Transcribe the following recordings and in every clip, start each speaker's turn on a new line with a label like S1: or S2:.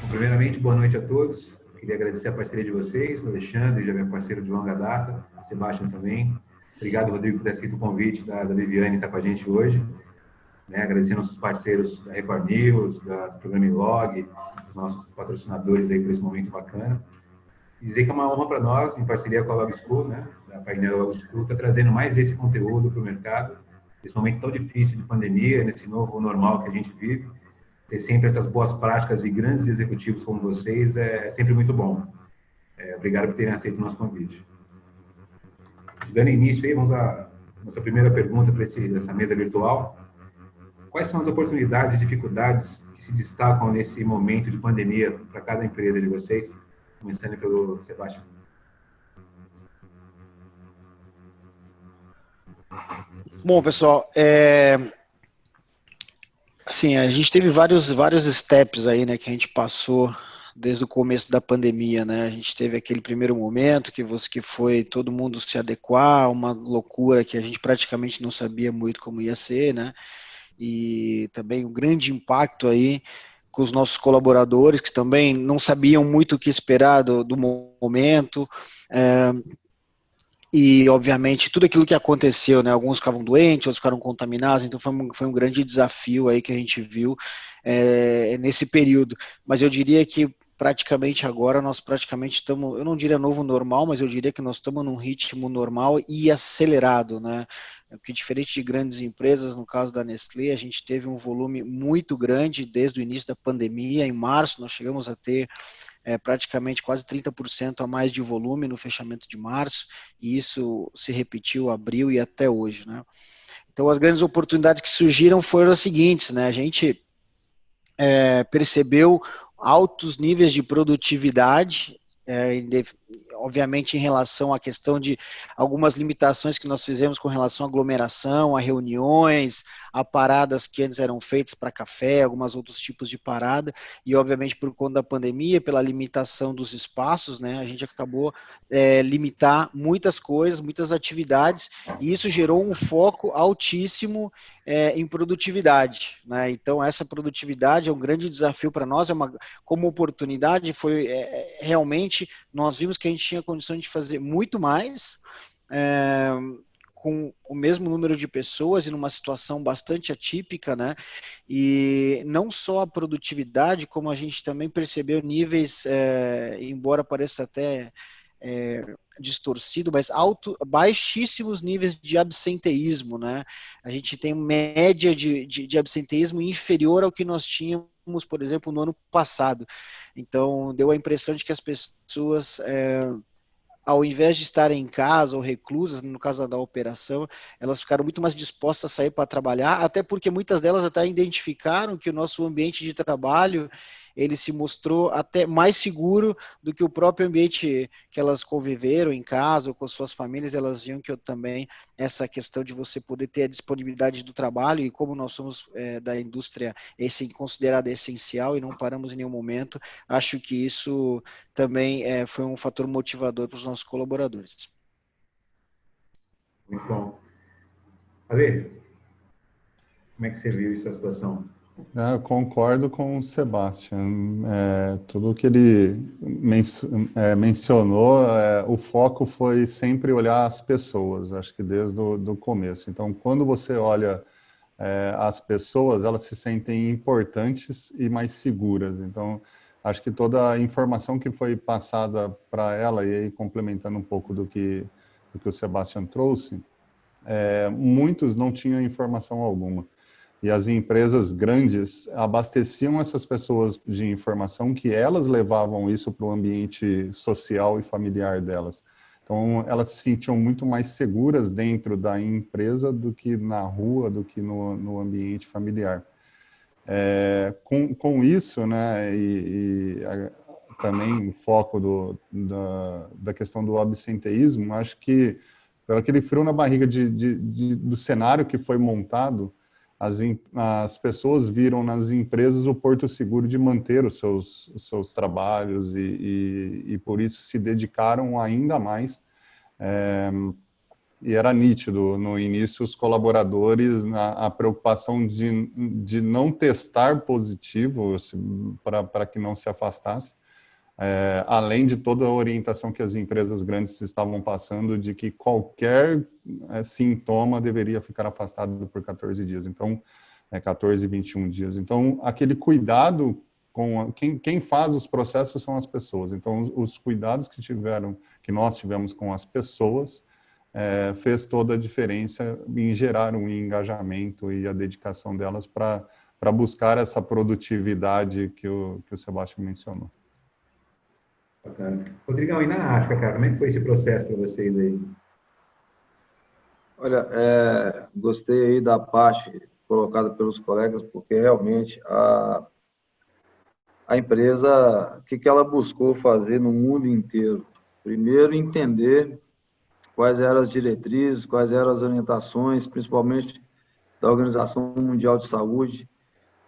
S1: Primeiramente, boa noite a todos. Queria agradecer a parceria de vocês, do Alexandre, já meu parceiro de longa data, a Sebastião também. Obrigado, Rodrigo, por ter aceito o convite da Viviane estar com a gente hoje. Agradecendo nossos parceiros da Record News, do Programa Log, os nossos patrocinadores aí por esse momento bacana. E dizer que é uma honra para nós, em parceria com a Log School, da painel Log School, estar trazendo mais esse conteúdo para o mercado, nesse momento tão difícil de pandemia, nesse novo normal que a gente vive. Ter sempre essas boas práticas de grandes executivos como vocês é sempre muito bom. Obrigado por terem aceito o nosso convite. Dando início aí, vamos à nossa primeira pergunta para essa mesa virtual. Quais são as oportunidades e dificuldades que se destacam nesse momento de pandemia para cada empresa de vocês? Começando pelo Sebastião.
S2: Bom, pessoal, assim, a gente teve vários steps aí, né, que a gente passou desde o começo da pandemia, né? A gente teve aquele primeiro momento que foi todo mundo se adequar, uma loucura que a gente praticamente não sabia muito como ia ser, né? E também um grande impacto aí com os nossos colaboradores, que também não sabiam muito o que esperar do momento. E, obviamente, tudo aquilo que aconteceu, né? Alguns ficavam doentes, outros ficaram contaminados, então foi um grande desafio aí que a gente viu nesse período. Mas eu diria que praticamente agora nós praticamente estamos, eu não diria novo normal, mas eu diria que nós estamos num ritmo normal e acelerado, né? Porque diferente de grandes empresas, no caso da Nestlé, a gente teve um volume muito grande desde o início da pandemia. Em março nós chegamos a ter praticamente quase 30% a mais de volume no fechamento de março, e isso se repetiu abril e até hoje, né? Então, as grandes oportunidades que surgiram foram as seguintes, né? A gente percebeu altos níveis de produtividade, obviamente em relação à questão de algumas limitações que nós fizemos com relação à aglomeração, a reuniões, a paradas que antes eram feitas para café, alguns outros tipos de parada, e obviamente por conta da pandemia, pela limitação dos espaços, né, a gente acabou limitar muitas coisas, muitas atividades, e isso gerou um foco altíssimo em produtividade, né? Então essa produtividade é um grande desafio para nós, como oportunidade foi realmente, nós vimos que a gente tinha condição de fazer muito mais, com o mesmo número de pessoas e numa situação bastante atípica, né? E não só a produtividade, como a gente também percebeu níveis, embora pareça até distorcido, mas baixíssimos níveis de absenteísmo, né? A gente tem média de absenteísmo inferior ao que nós tínhamos, por exemplo, no ano passado. Então, deu a impressão de que as pessoas, ao invés de estarem em casa ou reclusas, no caso da operação, elas ficaram muito mais dispostas a sair para trabalhar, até porque muitas delas até identificaram que o nosso ambiente de trabalho, ele se mostrou até mais seguro do que o próprio ambiente que elas conviveram em casa ou com suas famílias. Elas viam que eu também, essa questão de você poder ter a disponibilidade do trabalho, e como nós somos da indústria considerada essencial e não paramos em nenhum momento, acho que isso também foi um fator motivador para os nossos colaboradores.
S1: Muito bom. Ale, como é que você viu essa situação?
S3: Eu concordo com o Sebastião. Tudo que ele mencionou, o foco foi sempre olhar as pessoas, acho que desde o começo. Então, quando você olha as pessoas, elas se sentem importantes e mais seguras. Então, acho que toda a informação que foi passada para ela, e aí complementando um pouco do que o Sebastião trouxe, muitos não tinham informação alguma. E as empresas grandes abasteciam essas pessoas de informação que elas levavam isso para o ambiente social e familiar delas. Então, elas se sentiam muito mais seguras dentro da empresa do que na rua, do que no ambiente familiar. Com isso, né, também o foco da questão do absenteísmo, acho que pelo aquele frio na barriga do cenário que foi montado, as pessoas viram nas empresas o porto seguro de manter os seus trabalhos e por isso se dedicaram ainda mais E era nítido no início os colaboradores a preocupação de não testar positivo para que não se afastasse, além de toda a orientação que as empresas grandes estavam passando de que qualquer sintoma deveria ficar afastado por 14 dias. Então, 14, 21 dias. Então, aquele cuidado com quem faz os processos são as pessoas. Então, os cuidados que nós tivemos com as pessoas fez toda a diferença em gerar um engajamento e a dedicação delas para buscar essa produtividade que o Sebastião mencionou.
S1: Bacana. Rodrigão, e na África, cara, como é que foi esse processo para vocês aí?
S4: Olha, gostei aí da parte colocada pelos colegas, porque realmente a empresa, o que ela buscou fazer no mundo inteiro? Primeiro, entender quais eram as diretrizes, quais eram as orientações, principalmente da Organização Mundial de Saúde,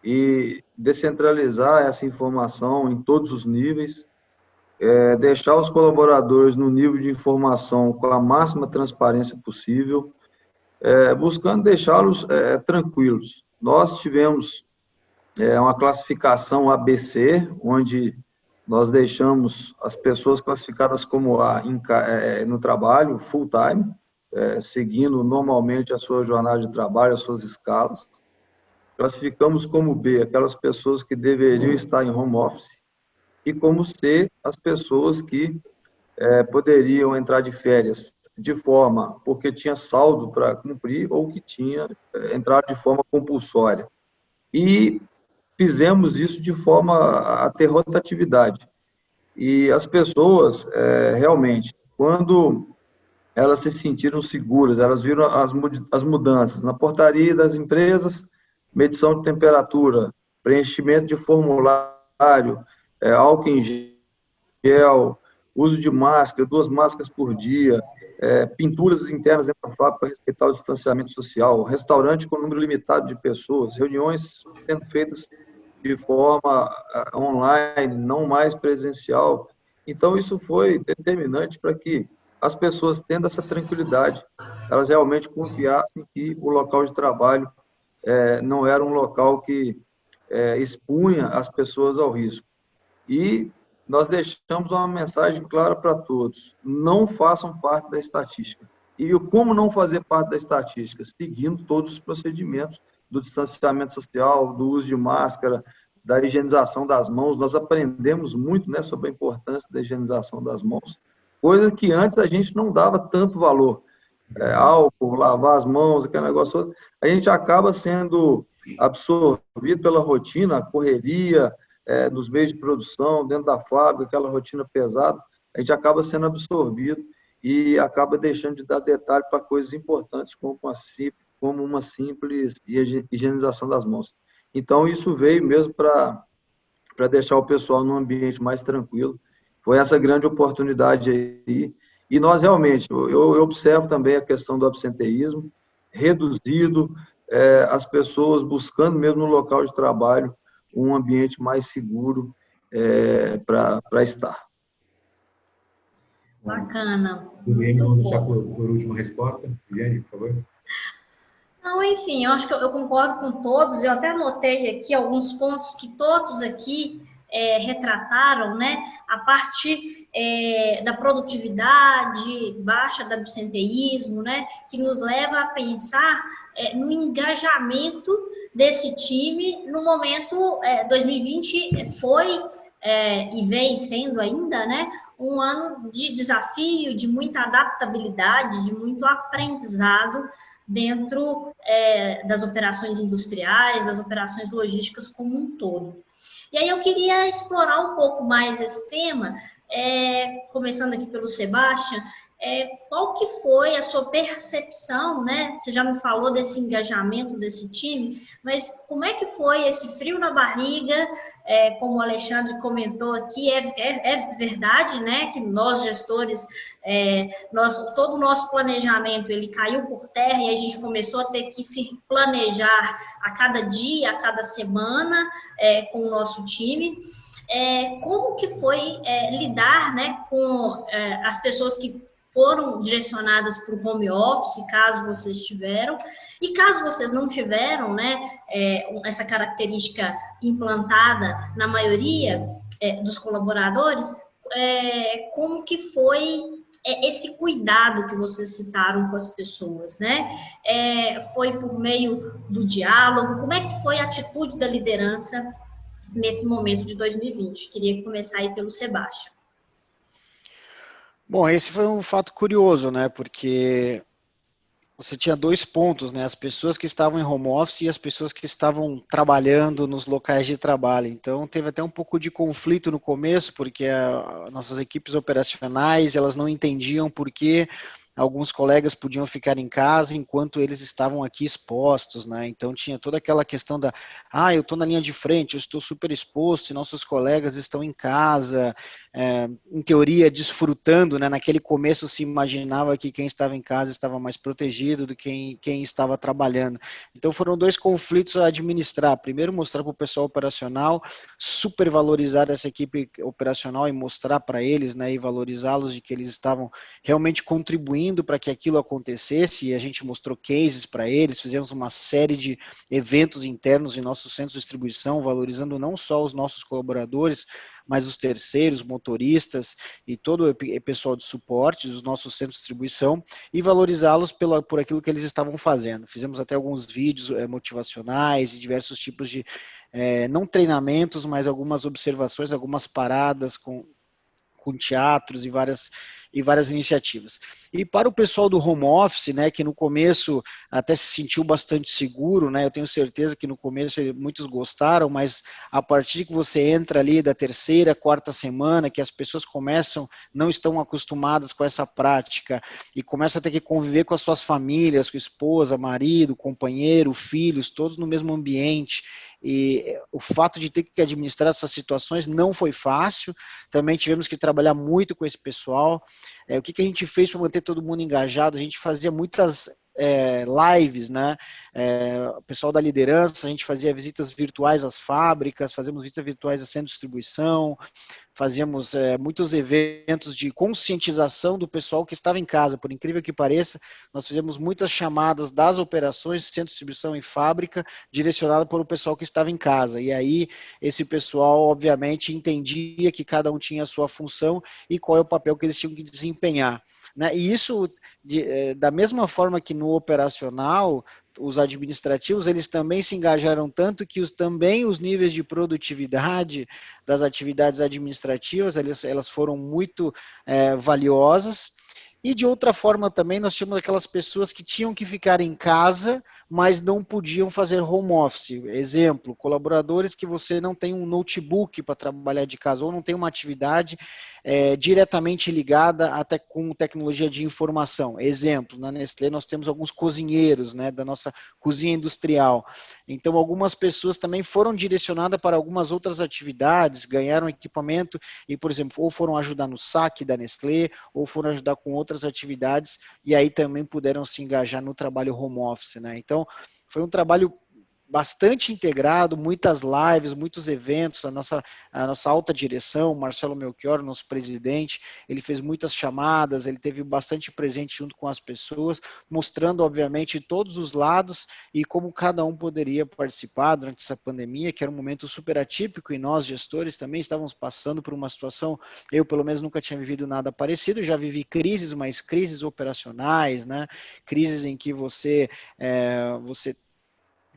S4: e descentralizar essa informação em todos os níveis, deixar os colaboradores no nível de informação com a máxima transparência possível, buscando deixá-los tranquilos. Nós tivemos uma classificação ABC, onde nós deixamos as pessoas classificadas como A no trabalho, full time, seguindo normalmente a sua jornada de trabalho, as suas escalas. Classificamos como B aquelas pessoas que deveriam estar em home office, e como C, as pessoas que poderiam entrar de férias de forma, porque tinha saldo para cumprir, ou que tinha entrado de forma compulsória. E fizemos isso de forma a ter rotatividade. E as pessoas, realmente, quando elas se sentiram seguras, elas viram as mudanças na portaria das empresas, medição de temperatura, preenchimento de formulário, álcool em gel, uso de máscara, 2 máscaras por dia, pinturas internas dentro da fábrica para respeitar o distanciamento social, restaurante com número limitado de pessoas, reuniões sendo feitas de forma online, não mais presencial. Então, isso foi determinante para que as pessoas, tendo essa tranquilidade, elas realmente confiassem que o local de trabalho não era um local que expunha as pessoas ao risco. E nós deixamos uma mensagem clara para todos: não façam parte da estatística. E como não fazer parte da estatística? Seguindo todos os procedimentos do distanciamento social, do uso de máscara, da higienização das mãos. Nós aprendemos muito, né, sobre a importância da higienização das mãos, coisa que antes a gente não dava tanto valor. Álcool, lavar as mãos, aquele negócio todo. A gente acaba sendo absorvido pela rotina, a correria, nos meios de produção, dentro da fábrica, aquela rotina pesada, a gente acaba sendo absorvido e acaba deixando de dar detalhe para coisas importantes, como uma simples higienização das mãos. Então, isso veio mesmo para deixar o pessoal num ambiente mais tranquilo. Foi essa grande oportunidade aí. E nós realmente, eu observo também a questão do absenteísmo reduzido, as pessoas buscando mesmo no local de trabalho um ambiente mais seguro para estar.
S5: Bacana.
S1: Viviane, vamos deixar por última resposta. Viviane, por favor.
S5: Não, enfim, eu acho que eu concordo com todos. Eu até anotei aqui alguns pontos que todos aqui retrataram, né? A parte da produtividade, baixa do absenteísmo, né? Que nos leva a pensar no engajamento desse time no momento 2020 foi e vem sendo ainda, né? Um ano de desafio, de muita adaptabilidade, de muito aprendizado dentro das operações industriais, das operações logísticas como um todo. E aí eu queria explorar um pouco mais esse tema, começando aqui pelo Sebastião, qual que foi a sua percepção, né? Você já me falou desse engajamento desse time, mas como é que foi esse frio na barriga? Como o Alexandre comentou aqui, é verdade, né, que nós gestores, todo o nosso planejamento ele caiu por terra e a gente começou a ter que se planejar a cada dia, a cada semana com o nosso time. Como que foi lidar, né, com as pessoas que foram direcionadas para o home office, caso vocês tiveram, e caso vocês não tiveram, né, essa característica implantada na maioria dos colaboradores, como que foi esse cuidado que vocês citaram com as pessoas, né? Foi por meio do diálogo? Como é que foi a atitude da liderança nesse momento de 2020? Queria começar aí pelo Sebastião.
S2: Bom, esse foi um fato curioso, né? Porque você tinha dois pontos, né? As pessoas que estavam em home office e as pessoas que estavam trabalhando nos locais de trabalho. Então, teve até um pouco de conflito no começo, porque nossas equipes operacionais, elas não entendiam por que alguns colegas podiam ficar em casa enquanto eles estavam aqui expostos, né? Então tinha toda aquela questão eu estou na linha de frente, eu estou super exposto e nossos colegas estão em casa, em teoria desfrutando, né? Naquele começo se imaginava que quem estava em casa estava mais protegido do que quem estava trabalhando. Então foram dois conflitos a administrar. Primeiro, mostrar para o pessoal operacional, supervalorizar essa equipe operacional e mostrar para eles, né? E valorizá-los de que eles estavam realmente contribuindo para que aquilo acontecesse, e a gente mostrou cases para eles, fizemos uma série de eventos internos em nossos centros de distribuição, valorizando não só os nossos colaboradores, mas os terceiros, motoristas e todo o pessoal de suporte dos nossos centros de distribuição, e valorizá-los por aquilo que eles estavam fazendo. Fizemos até alguns vídeos motivacionais e diversos tipos de, não treinamentos, mas algumas observações, algumas paradas com teatros e várias iniciativas. E para o pessoal do home office, né, que no começo até se sentiu bastante seguro, né, eu tenho certeza que no começo muitos gostaram, mas a partir que você entra ali da terceira, quarta semana, que as pessoas não estão acostumadas com essa prática e começam a ter que conviver com as suas famílias, com esposa, marido, companheiro, filhos, todos no mesmo ambiente, e o fato de ter que administrar essas situações não foi fácil. Também tivemos que trabalhar muito com esse pessoal. O que a gente fez para manter todo mundo engajado? A gente fazia muitas lives, né? O pessoal da liderança, a gente fazia visitas virtuais às fábricas, fazíamos visitas virtuais a centro de distribuição, fazíamos muitos eventos de conscientização do pessoal que estava em casa. Por incrível que pareça, nós fizemos muitas chamadas das operações, centro de distribuição e fábrica, direcionado para o pessoal que estava em casa. E aí, esse pessoal, obviamente, entendia que cada um tinha a sua função e qual é o papel que eles tinham que desempenhar, né? E isso, da mesma forma que no operacional, os administrativos, eles também se engajaram tanto que também os níveis de produtividade das atividades administrativas, elas foram muito valiosas. E de outra forma também, nós tínhamos aquelas pessoas que tinham que ficar em casa, mas não podiam fazer home office. Exemplo, colaboradores que você não tem um notebook para trabalhar de casa, ou não tem uma atividade diretamente ligada até com tecnologia de informação. Exemplo, na Nestlé nós temos alguns cozinheiros, né, da nossa cozinha industrial. Então, algumas pessoas também foram direcionadas para algumas outras atividades, ganharam equipamento e, por exemplo, ou foram ajudar no saque da Nestlé, ou foram ajudar com outras atividades, e aí também puderam se engajar no trabalho home office, né? Então, foi um trabalho bastante integrado, muitas lives, muitos eventos, a nossa alta direção, Marcelo Melchior, nosso presidente, ele fez muitas chamadas, ele teve bastante presente junto com as pessoas, mostrando, obviamente, todos os lados e como cada um poderia participar durante essa pandemia, que era um momento super atípico, e nós, gestores, também estávamos passando por uma situação, eu, pelo menos, nunca tinha vivido nada parecido, já vivi crises, mas crises operacionais, né? Crises em que você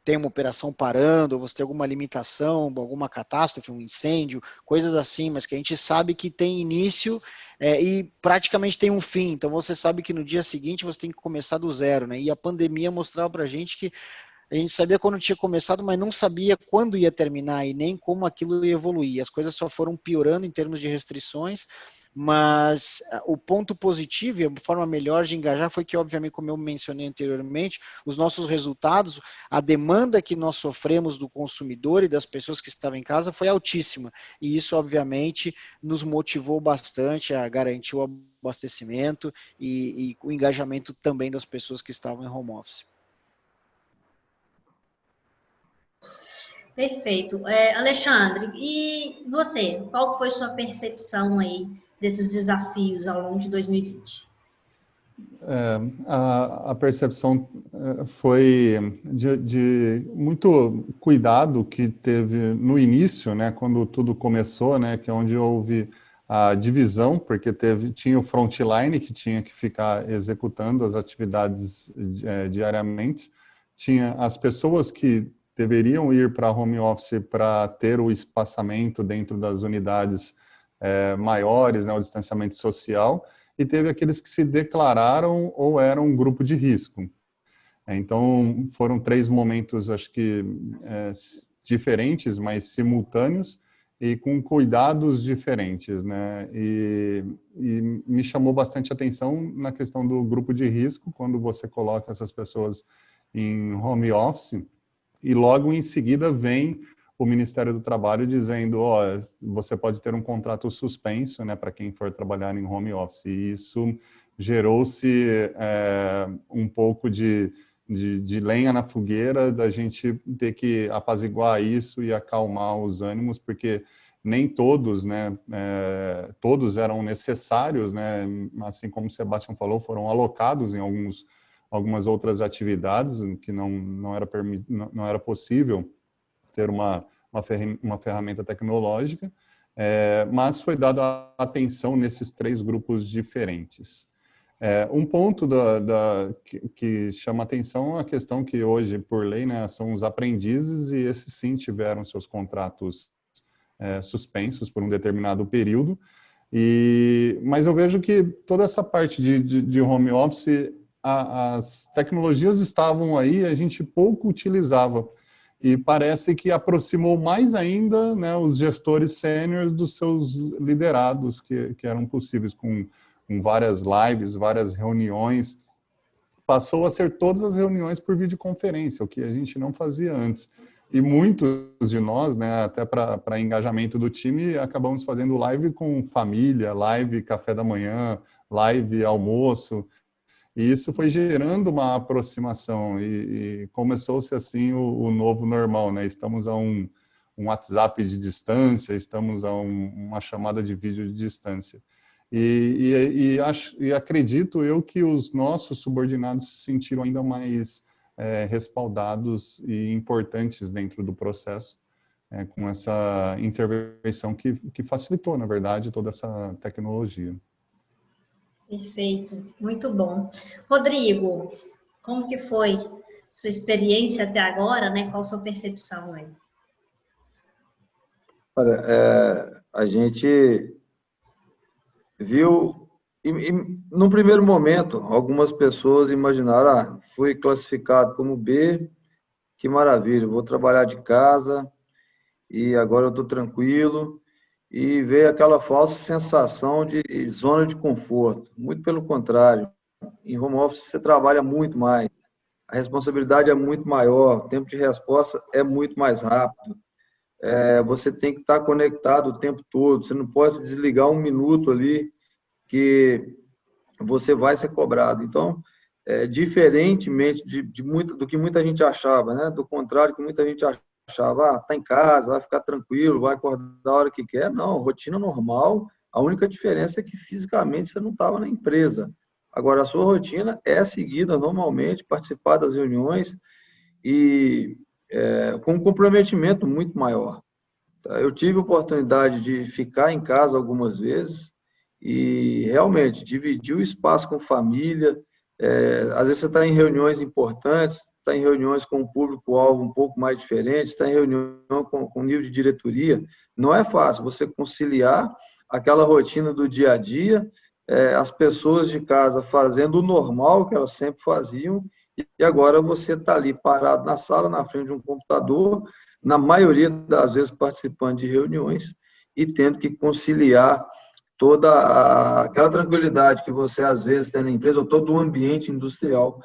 S2: tem uma operação parando, ou você tem alguma limitação, alguma catástrofe, um incêndio, coisas assim, mas que a gente sabe que tem início e praticamente tem um fim. Então você sabe que no dia seguinte você tem que começar do zero, né? E a pandemia mostrava pra gente que a gente sabia quando tinha começado, mas não sabia quando ia terminar e nem como aquilo ia evoluir. As coisas só foram piorando em termos de restrições, mas o ponto positivo e a forma melhor de engajar foi que, obviamente, como eu mencionei anteriormente, os nossos resultados, a demanda que nós sofremos do consumidor e das pessoas que estavam em casa foi altíssima, e isso, obviamente, nos motivou bastante a garantir o abastecimento e o engajamento também das pessoas que estavam em home office.
S5: Perfeito. Alexandre, e você? Qual foi sua percepção aí desses desafios ao longo de 2020?
S3: A percepção foi de muito cuidado que teve no início, né, quando tudo começou, né, que é onde houve a divisão, porque tinha o frontline que tinha que ficar executando as atividades diariamente, tinha as pessoas que deveriam ir para home office para ter o espaçamento dentro das unidades maiores, né, o distanciamento social, e teve aqueles que se declararam ou eram um grupo de risco. Então, foram 3 momentos, acho que diferentes, mas simultâneos, e com cuidados diferentes, né? E me chamou bastante atenção na questão do grupo de risco, quando você coloca essas pessoas em home office, e logo em seguida vem o Ministério do Trabalho dizendo, você pode ter um contrato suspenso, né, para quem for trabalhar em home office. E isso gerou-se um pouco de lenha na fogueira, da gente ter que apaziguar isso e acalmar os ânimos, porque nem todos, né, todos eram necessários, né, assim como o Sebastião falou, foram alocados em algumas outras atividades que não era possível ter uma ferramenta tecnológica, mas foi dada atenção nesses 3 grupos diferentes. Um ponto que chama atenção é a questão que hoje, por lei, né, são os aprendizes, e esses sim tiveram seus contratos suspensos por um determinado período, mas eu vejo que toda essa parte de home office, as tecnologias estavam aí, a gente pouco utilizava, e parece que aproximou mais ainda, né, os gestores sêniores dos seus liderados, que eram possíveis com várias lives, várias reuniões. Passou a ser todas as reuniões por videoconferência, o que a gente não fazia antes. E muitos de nós, né, até para engajamento do time, acabamos fazendo live com família, live café da manhã, live almoço. E isso foi gerando uma aproximação e começou-se assim o novo normal, né? Estamos a um WhatsApp de distância, estamos a uma chamada de vídeo de distância. E acredito eu que os nossos subordinados se sentiram ainda mais respaldados e importantes dentro do processo, com essa intervenção que facilitou, na verdade, toda essa tecnologia.
S5: Perfeito, muito bom. Rodrigo, como que foi sua experiência até agora, né? Qual a sua percepção aí?
S4: Olha, a gente viu, num primeiro momento, algumas pessoas imaginaram, fui classificado como B, que maravilha, vou trabalhar de casa e agora eu estou tranquilo. E veio aquela falsa sensação de zona de conforto. Muito pelo contrário, em home office você trabalha muito mais, a responsabilidade é muito maior, o tempo de resposta é muito mais rápido, você tem que estar conectado o tempo todo, você não pode desligar 1 minuto ali que você vai ser cobrado. Então, diferentemente do que muita gente achava, né? Do contrário que muita gente achava, tá em casa, vai ficar tranquilo, vai acordar a hora que quer. Não, rotina normal, a única diferença é que fisicamente você não estava na empresa. Agora, a sua rotina é seguida normalmente, participar das reuniões e com um comprometimento muito maior. Eu tive a oportunidade de ficar em casa algumas vezes e realmente dividir o espaço com família. Às vezes você está em reuniões importantes, está em reuniões com um público-alvo um pouco mais diferente, está em reunião com nível de diretoria. Não é fácil você conciliar aquela rotina do dia a dia, as pessoas de casa fazendo o normal que elas sempre faziam, e agora você está ali parado na sala, na frente de um computador, na maioria das vezes participando de reuniões e tendo que conciliar toda aquela tranquilidade que você às vezes tem na empresa, ou todo o ambiente industrial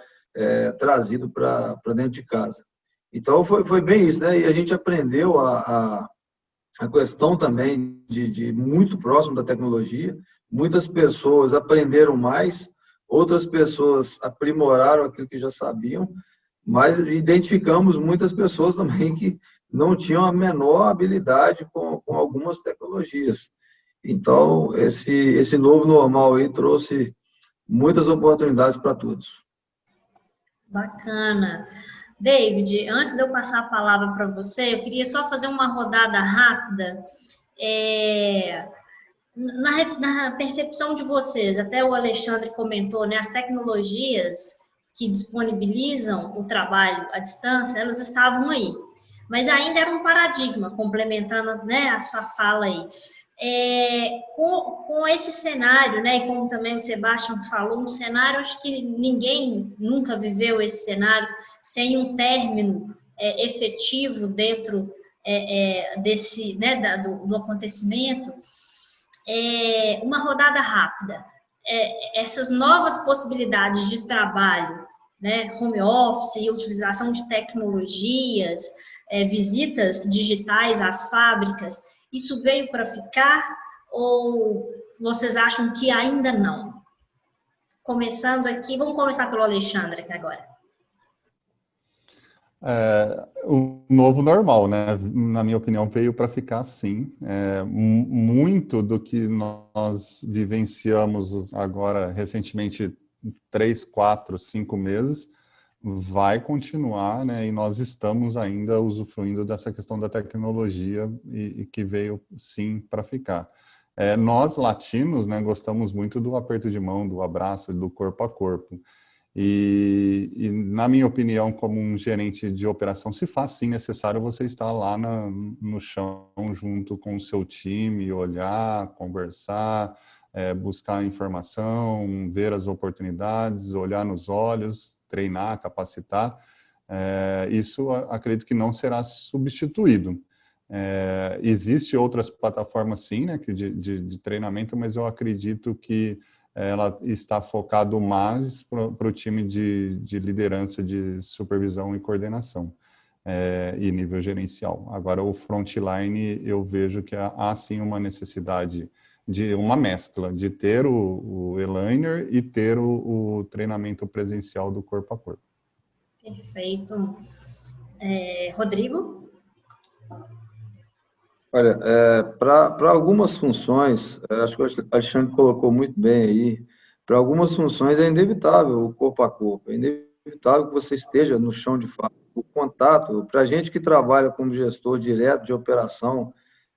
S4: trazido para dentro de casa. Então, foi bem isso, né? E a gente aprendeu a questão também de muito próximo da tecnologia. Muitas pessoas aprenderam mais, outras pessoas aprimoraram aquilo que já sabiam, mas identificamos muitas pessoas também que não tinham a menor habilidade com algumas tecnologias. Então, esse novo normal aí trouxe muitas oportunidades para todos.
S5: Bacana. David, antes de eu passar a palavra para você, eu queria só fazer uma rodada rápida. Na percepção de vocês, até o Alexandre comentou, né, as tecnologias que disponibilizam o trabalho à distância, elas estavam aí. Mas ainda era um paradigma, complementando, né, a sua fala aí. Com esse cenário, né, e como também o Sebastião falou, um cenário, acho que ninguém nunca viveu esse cenário sem um término efetivo dentro desse, né, do acontecimento. Uma rodada rápida. Essas novas possibilidades de trabalho, né, home office e utilização de tecnologias, visitas digitais às fábricas, isso veio para ficar ou vocês acham que ainda não? Começando aqui, vamos começar pelo Alexandre aqui agora.
S3: O novo normal, né? Na minha opinião, veio para ficar sim. Muito do que nós vivenciamos agora, recentemente, 3, 4, 5 meses, vai continuar, né? E nós estamos ainda usufruindo dessa questão da tecnologia e que veio sim para ficar. Nós, latinos, né, gostamos muito do aperto de mão, do abraço, do corpo a corpo. E, na minha opinião, como um gerente de operação, se faz sim necessário você estar lá no chão junto com o seu time, olhar, conversar, buscar informação, ver as oportunidades, olhar nos olhos, treinar, capacitar. Isso acredito que não será substituído. Existem outras plataformas sim, né, de treinamento, mas eu acredito que ela está focado mais para o time de liderança, de supervisão e coordenação e nível gerencial. Agora, o frontline, eu vejo que há sim uma necessidade de uma mescla, de ter o e-learner e ter o treinamento presencial do corpo a corpo.
S5: Perfeito. Rodrigo?
S4: Olha, para algumas funções, acho que o Alexandre colocou muito bem aí, para algumas funções é inevitável o corpo a corpo, é inevitável que você esteja no chão de fábrica. O contato, para a gente que trabalha como gestor direto de operação,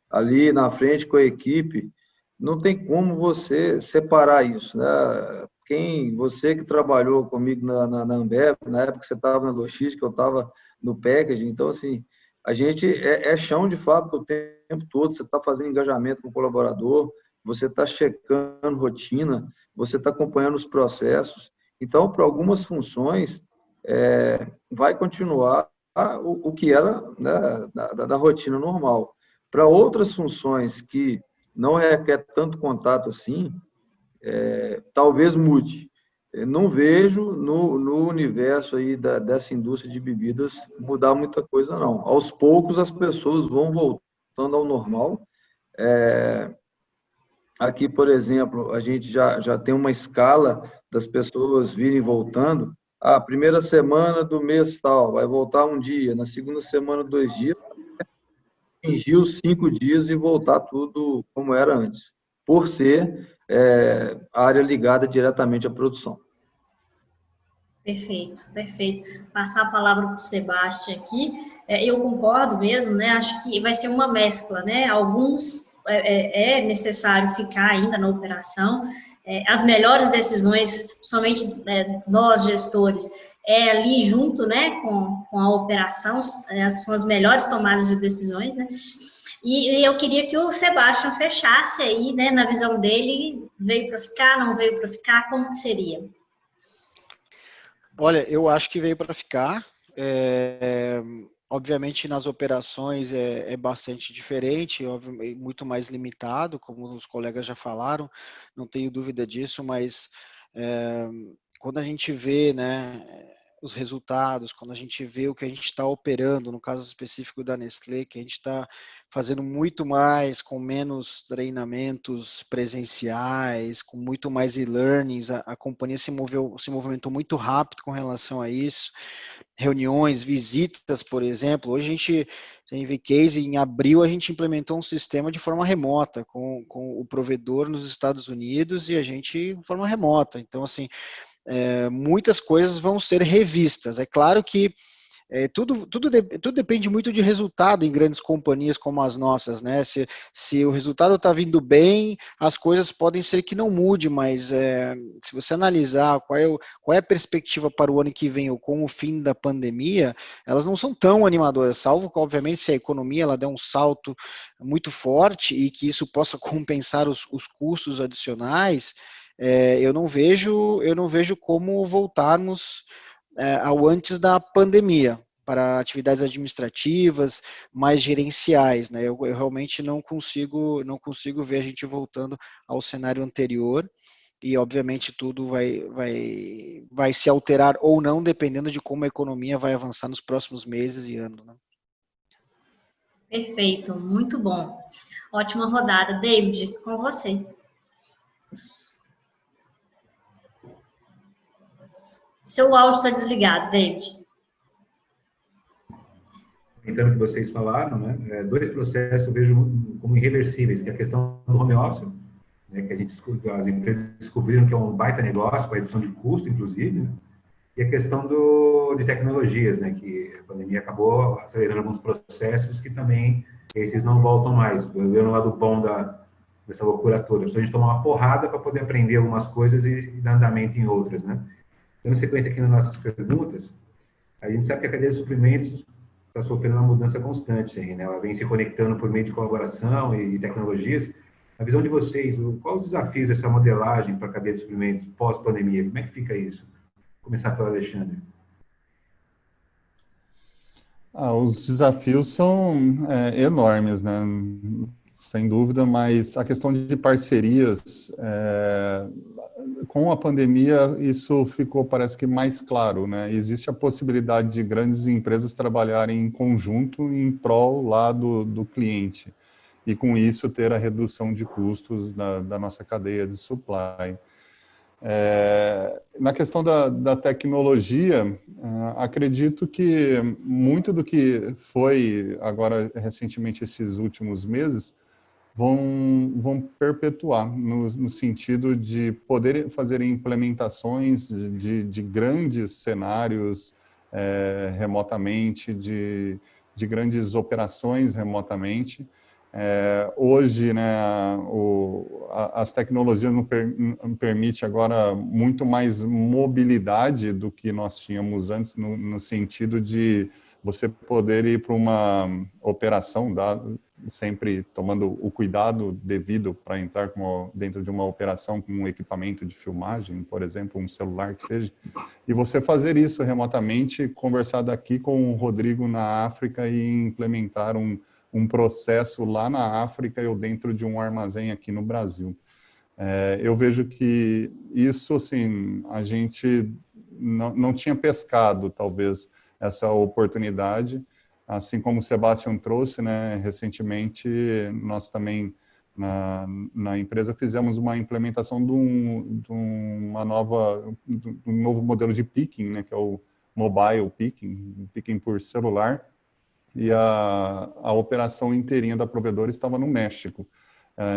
S4: ali na frente com a equipe, não tem como você separar isso, né? Você que trabalhou comigo na Ambev, na época que você estava na logística, eu estava no packaging, então, assim, a gente é chão de fábrica o tempo todo, você está fazendo engajamento com o colaborador, você está checando rotina, você está acompanhando os processos. Então, para algumas funções, vai continuar o que era, né, da rotina normal. Para outras funções que não requer tanto contato assim, talvez mude. Eu não vejo no universo aí dessa indústria de bebidas mudar muita coisa, não. Aos poucos as pessoas vão voltando ao normal. Aqui, por exemplo, a gente já tem uma escala das pessoas virem voltando. A primeira semana do mês tal, vai voltar um dia, na segunda semana 2 dias, atingir os 5 dias e voltar tudo como era antes, por ser a área ligada diretamente à produção.
S5: Perfeito, perfeito. Passar a palavra para o Sebastião aqui, eu concordo mesmo, né? Acho que vai ser uma mescla, né? Alguns é necessário ficar ainda na operação, as melhores decisões, somente nós gestores, ali junto, né, com a operação, são as melhores tomadas de decisões, né? E eu queria que o Sebastião fechasse aí, né, na visão dele, veio para ficar, não veio para ficar, como que seria?
S2: Olha, eu acho que veio para ficar. Obviamente, nas operações é bastante diferente, muito mais limitado, como os colegas já falaram, não tenho dúvida disso, mas quando a gente vê, né, os resultados, quando a gente vê o que a gente está operando, no caso específico da Nestlé, que a gente está fazendo muito mais, com menos treinamentos presenciais, com muito mais e-learnings, a companhia se movimentou muito rápido com relação a isso, reuniões, visitas, por exemplo. Hoje a gente vê case, em abril a gente implementou um sistema de forma remota, com o provedor nos Estados Unidos e a gente de forma remota. Então, assim, muitas coisas vão ser revistas. É claro que tudo depende muito de resultado em grandes companhias como as nossas, né? Se o resultado está vindo bem, as coisas podem ser que não mude, mas se você analisar qual é a perspectiva para o ano que vem ou com o fim da pandemia, elas não são tão animadoras, salvo que, obviamente, se a economia ela der um salto muito forte e que isso possa compensar os custos adicionais, eu não vejo como voltarmos ao antes da pandemia, para atividades administrativas, mais gerenciais, né? Eu realmente não consigo ver a gente voltando ao cenário anterior e, obviamente, tudo vai se alterar ou não, dependendo de como a economia vai avançar nos próximos meses e anos, né?
S5: Perfeito, muito bom. Ótima rodada. David, com você. Seu áudio está desligado, David.
S1: Comentando o que vocês falaram, né? Dois processos eu vejo como irreversíveis, que é a questão do home office, né? Que as empresas descobriram que é um baita negócio, com redução de custo, inclusive, né? E a questão de tecnologias, né? Que a pandemia acabou acelerando alguns processos que também esses não voltam mais. Eu no lado bom dessa loucura toda. A gente tomar uma porrada para poder aprender algumas coisas e dar andamento em outras, né? Dando sequência aqui nas nossas perguntas, a gente sabe que a cadeia de suprimentos está sofrendo uma mudança constante, né? Ela vem se conectando por meio de colaboração e tecnologias. Na visão de vocês, quais os desafios dessa modelagem para a cadeia de suprimentos pós-pandemia? Como é que fica isso? Vou começar pelo Alexandre.
S3: Os desafios são enormes, né? Sem dúvida, mas a questão de parcerias, com a pandemia, isso ficou, parece que, mais claro, né? Existe a possibilidade de grandes empresas trabalharem em conjunto em prol lá do cliente, e com isso ter a redução de custos da nossa cadeia de supply. Na questão da tecnologia, acredito que muito do que foi agora recentemente esses últimos meses vão perpetuar no sentido de poder fazer implementações de grandes cenários remotamente, de grandes operações remotamente. Hoje, né, as tecnologias nos permitem agora muito mais mobilidade do que nós tínhamos antes, no sentido de você poder ir para uma operação, sempre tomando o cuidado devido para entrar dentro de uma operação com um equipamento de filmagem, por exemplo, um celular que seja, e você fazer isso remotamente, conversar daqui com o Rodrigo na África e implementar um processo lá na África ou dentro de um armazém aqui no Brasil. Eu vejo que isso, assim, a gente não tinha pescado, talvez, essa oportunidade, assim como o Sebastião trouxe, né, recentemente, nós também, na empresa, fizemos uma implementação de um novo modelo de picking, né, que é o mobile picking por celular, e a operação inteirinha da provedora estava no México.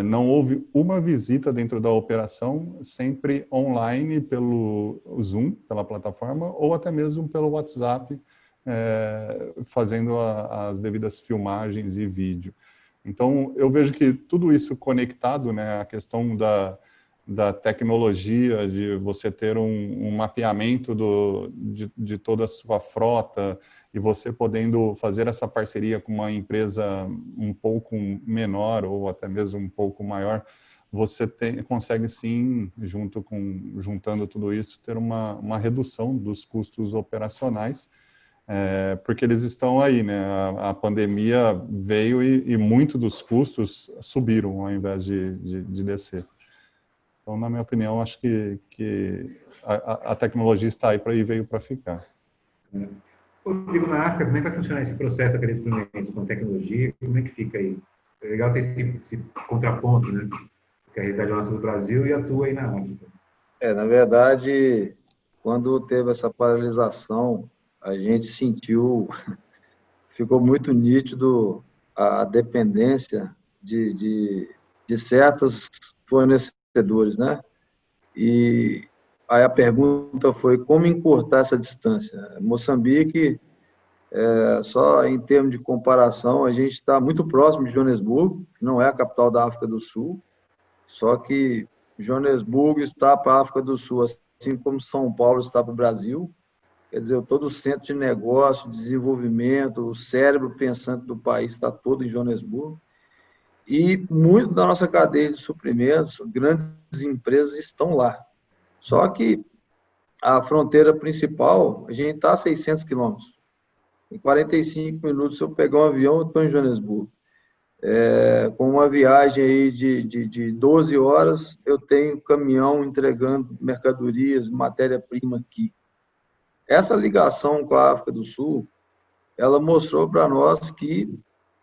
S3: Não houve uma visita dentro da operação, sempre online pelo Zoom, pela plataforma, ou até mesmo pelo WhatsApp, fazendo as devidas filmagens e vídeo. Então, eu vejo que tudo isso conectado, né, a questão da tecnologia, de você ter um mapeamento de toda a sua frota, e você podendo fazer essa parceria com uma empresa um pouco menor ou até mesmo um pouco maior, você consegue sim, juntando tudo isso, ter uma redução dos custos operacionais, porque eles estão aí, né? A pandemia veio e muito dos custos subiram ao invés de descer. Então, na minha opinião, acho que a tecnologia está aí e veio para ficar.
S1: Rodrigo, na África, como é que vai funcionar esse processo daqueles experimentos com tecnologia? Como é que fica aí? É legal ter esse contraponto, né? Que é a realidade nossa do Brasil e atua aí na África.
S4: Na verdade, quando teve essa paralisação, a gente sentiu, ficou muito nítido a dependência de certos fornecedores, né? E aí a pergunta foi como encurtar essa distância. Moçambique, só em termos de comparação, a gente está muito próximo de Joanesburgo, que não é a capital da África do Sul, só que Joanesburgo está para a África do Sul, assim como São Paulo está para o Brasil. Quer dizer, todo o centro de negócio, desenvolvimento, o cérebro pensante do país está todo em Joanesburgo. E muito da nossa cadeia de suprimentos, grandes empresas estão lá. Só que a fronteira principal, a gente está a 600 quilômetros. Em 45 minutos, se eu pegar um avião, eu estou em Joanesburgo. Com uma viagem aí de 12 horas, eu tenho caminhão entregando mercadorias, matéria-prima aqui. Essa ligação com a África do Sul, ela mostrou para nós que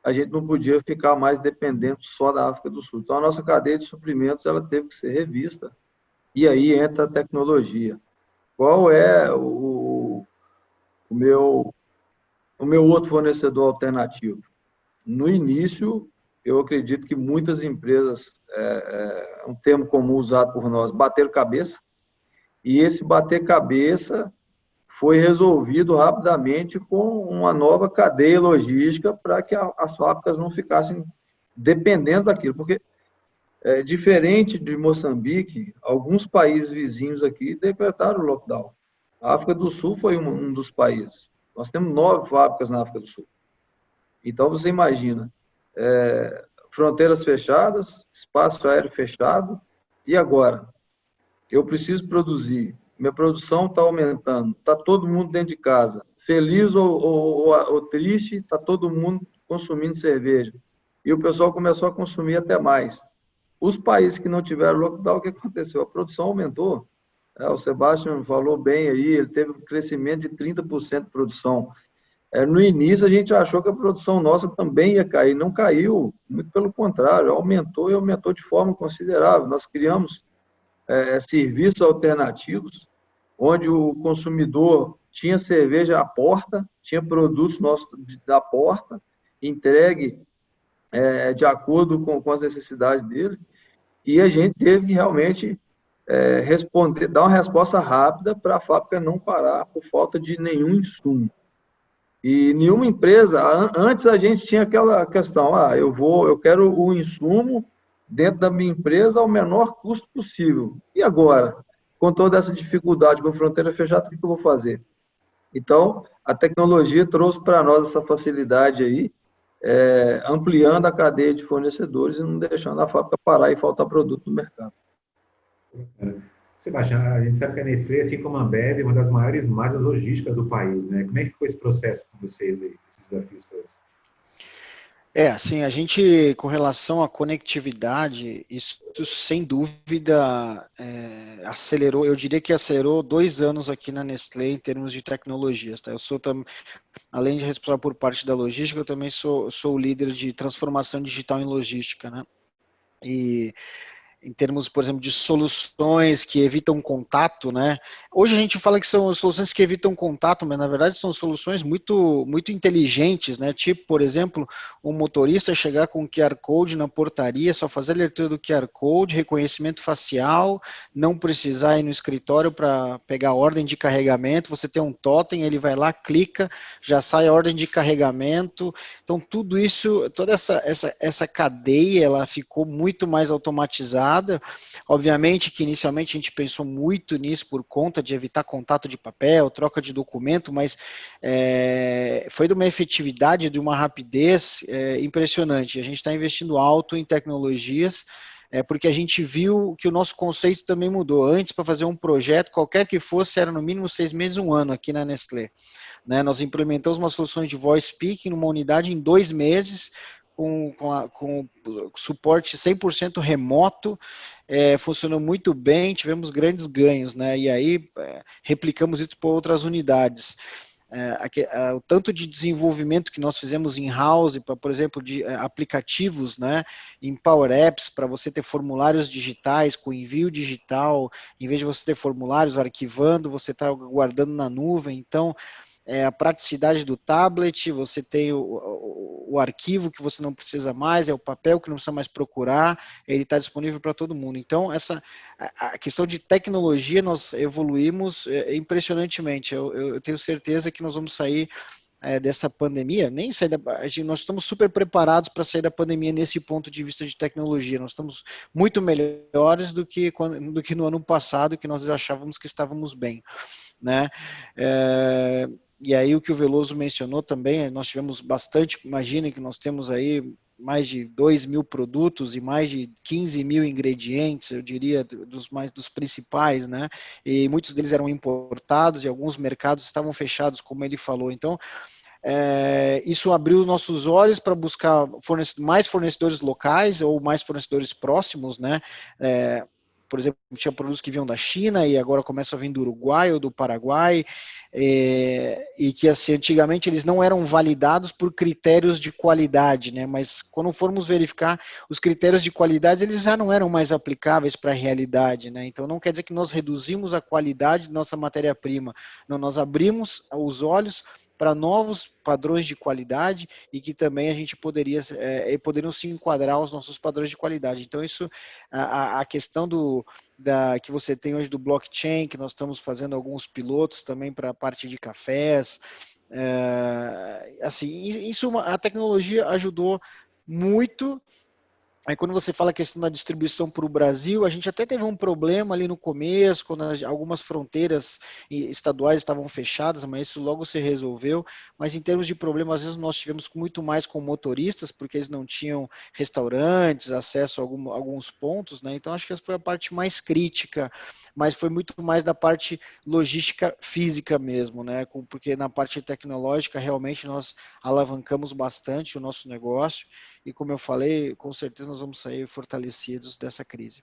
S4: a gente não podia ficar mais dependente só da África do Sul. Então, a nossa cadeia de suprimentos ela teve que ser revista. E aí entra a tecnologia. Qual é o meu outro fornecedor alternativo? No início, eu acredito que muitas empresas, um termo comum usado por nós, bateram cabeça, e esse bater cabeça foi resolvido rapidamente com uma nova cadeia logística para que as fábricas não ficassem dependendo daquilo, porque diferente de Moçambique, alguns países vizinhos aqui decretaram o lockdown. A África do Sul foi um dos países. Nós temos 9 fábricas na África do Sul. Então, você imagina, fronteiras fechadas, espaço aéreo fechado, e agora? Eu preciso produzir, minha produção está aumentando, está todo mundo dentro de casa, feliz ou triste, está todo mundo consumindo cerveja. E o pessoal começou a consumir até mais. Os países que não tiveram lockdown, o que aconteceu? A produção aumentou. O Sebastião falou bem aí, ele teve um crescimento de 30% de produção. No início, a gente achou que a produção nossa também ia cair. Não caiu, muito pelo contrário, aumentou e aumentou de forma considerável. Nós criamos serviços alternativos, onde o consumidor tinha cerveja à porta, tinha produtos nossos da porta, entregue de acordo com as necessidades dele, e a gente teve que realmente dar uma resposta rápida para a fábrica não parar por falta de nenhum insumo. E nenhuma empresa, antes a gente tinha aquela questão, eu quero o insumo dentro da minha empresa ao menor custo possível. E agora? Com toda essa dificuldade, com a fronteira fechada, o que eu vou fazer? Então, a tecnologia trouxe para nós essa facilidade aí, ampliando a cadeia de fornecedores e não deixando a fábrica parar e faltar produto no mercado.
S1: Sebastião, a gente sabe que a Nestlé, assim como a Ambev, é uma das maiores malhas logísticas do país, né? Como é que foi esse processo com vocês aí, esses desafios todos?
S2: Assim, a gente, com relação à conectividade, isso sem dúvida acelerou, eu diria que acelerou 2 anos aqui na Nestlé em termos de tecnologias, tá? Eu sou, além de responsável por parte da logística, eu também sou o líder de transformação digital em logística, né? E em termos, por exemplo, de soluções que evitam contato, né? Hoje a gente fala que são soluções que evitam contato, mas na verdade são soluções muito, muito inteligentes, né? Tipo, por exemplo, um motorista chegar com o QR Code na portaria, só fazer a leitura do QR Code, reconhecimento facial, não precisar ir no escritório para pegar a ordem de carregamento, você tem um totem, ele vai lá, clica, já sai a ordem de carregamento. Então, tudo isso, toda essa cadeia, ela ficou muito mais automatizada. Obviamente que inicialmente a gente pensou muito nisso por conta de evitar contato de papel, troca de documento, mas foi de uma efetividade, de uma rapidez impressionante. A gente está investindo alto em tecnologias, porque a gente viu que o nosso conceito também mudou. Antes, para fazer um projeto, qualquer que fosse, era no mínimo 6 meses, 1 ano aqui na Nestlé. Né? Nós implementamos uma solução de voice speaking numa unidade em 2 meses, com suporte 100% remoto, funcionou muito bem, tivemos grandes ganhos, né? E aí replicamos isso para outras unidades. o tanto de desenvolvimento que nós fizemos in-house, por exemplo, de aplicativos, né, em Power Apps, para você ter formulários digitais com envio digital, em vez de você ter formulários arquivando, você está guardando na nuvem. Então, a praticidade do tablet, você tem o arquivo que você não precisa mais, é o papel que não precisa mais procurar, ele está disponível para todo mundo. Então, a questão de tecnologia, nós evoluímos impressionantemente. Eu tenho certeza que nós vamos sair dessa pandemia, nós estamos super preparados para sair da pandemia nesse ponto de vista de tecnologia. Nós estamos muito melhores do que no ano passado, que nós achávamos que estávamos bem, né? E aí o que o Veloso mencionou também, nós tivemos bastante, imaginem que nós temos aí mais de 2.000 produtos e mais de 15.000 ingredientes, eu diria, dos principais, né? E muitos deles eram importados e alguns mercados estavam fechados, como ele falou. Então, isso abriu os nossos olhos para buscar mais fornecedores locais ou mais fornecedores próximos, né? Por exemplo, tinha produtos que vinham da China e agora começam a vir do Uruguai ou do Paraguai, e que assim, antigamente eles não eram validados por critérios de qualidade, né? Mas quando formos verificar, os critérios de qualidade eles já não eram mais aplicáveis para a realidade, né? Então não quer dizer que nós reduzimos a qualidade da nossa matéria-prima, não, nós abrimos os olhos para novos padrões de qualidade e que também a gente poderiam se enquadrar aos nossos padrões de qualidade. Então, isso, a questão que você tem hoje do blockchain, que nós estamos fazendo alguns pilotos também para a parte de cafés, assim, a tecnologia ajudou muito. Aí quando você fala a questão da distribuição para o Brasil, a gente até teve um problema ali no começo, quando algumas fronteiras estaduais estavam fechadas, mas isso logo se resolveu. Mas em termos de problema, às vezes nós tivemos muito mais com motoristas, porque eles não tinham restaurantes, acesso a alguns pontos, né? Então acho que essa foi a parte mais crítica, mas foi muito mais da parte logística física mesmo, né? Porque na parte tecnológica realmente nós alavancamos bastante o nosso negócio. E como eu falei, com certeza nós vamos sair fortalecidos dessa crise.